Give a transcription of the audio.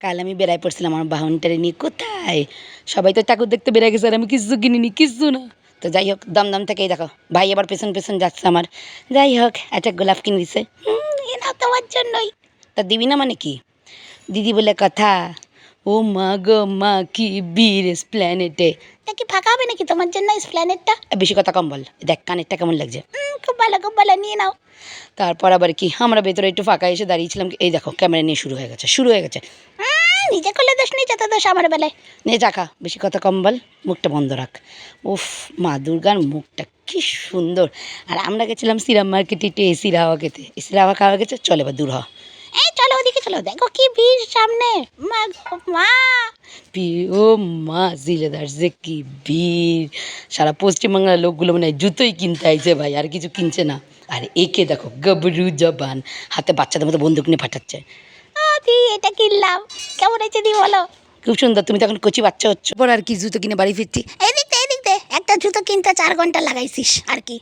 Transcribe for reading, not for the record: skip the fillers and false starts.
কাল আমি বেড়াই পড়ছিলাম আমার বাহনটারে নিয়ে। কোথায় সবাই তো ঠাকুর দেখতে বেড়ে গেছে আর আমি কিচ্ছু কিনিনি, কিচ্ছু না। তো যাই হোক, দমদম থেকেই দেখো ভাই আবার পেছন পেছন যাচ্ছে আমার। যাই হোক, একটা গোলাপ কিনে দিছে। এ না তোমার জন্যই। তা দিবি না মানে কি? দিদি বলে কথা। ও মা গো মা, কি বীর এসপ্ল্যানেটে। তা কি ফাঁকা হবে নাকি তোমার জন্য এসপ্ল্যানেটটা? বেশি কথা কম বল। দেখ কানেরটা কেমন লাগছে। খুব ভালো, খুব ভালো, নিয়ে নাও। তারপর আবার কি, আমরা ভেতরে একটু ফাঁকা এসে দাঁড়িয়েছিলাম। এই দেখো ক্যামেরা নিয়ে শুরু হয়ে গেছে, শুরু হয়ে গেছে। নিজে করলে দোষ নেই, যত দোষ আমার বেলায়। নে চাকা, বেশি কথা কম বল, মুখটা বন্ধ রাখ। উফ, মা দুর্গার মুখটা কি সুন্দর। আর আমরা গেছিলাম শ্রীরাম মার্কেটে একটু এসির হাওয়া খেতে। এসির হাওয়া খাওয়া গেছে, চলে এবার দূর হ। এই চলো ওদিকে চলো, দেখো কি ভিড় সামনে। মা গো মা, ও মা জিলেদার যে কি ভিড়। সারা পশ্চিমবাংলার লোকগুলো মানে জুতোই কিনতে আইছে ভাই, আর কিছু কিনছে না। আর একে দেখো গবরু জবান, হাতে বাচ্চাদের মতো বন্দুক নিয়ে ফাটাচ্ছে। দি এটা কিনলাম, কেমন হয়েছে দি বলো? খুব সুন্দর, তুমি তো এখন কচি বাচ্চা হচ্ছ। পর আর কি জুতো কিনে বাড়ি ফিরছি। এদিক দে, এদিক দে, একটা জুতো কিনতে 4 ঘন্টা লাগাইছিস আর কি।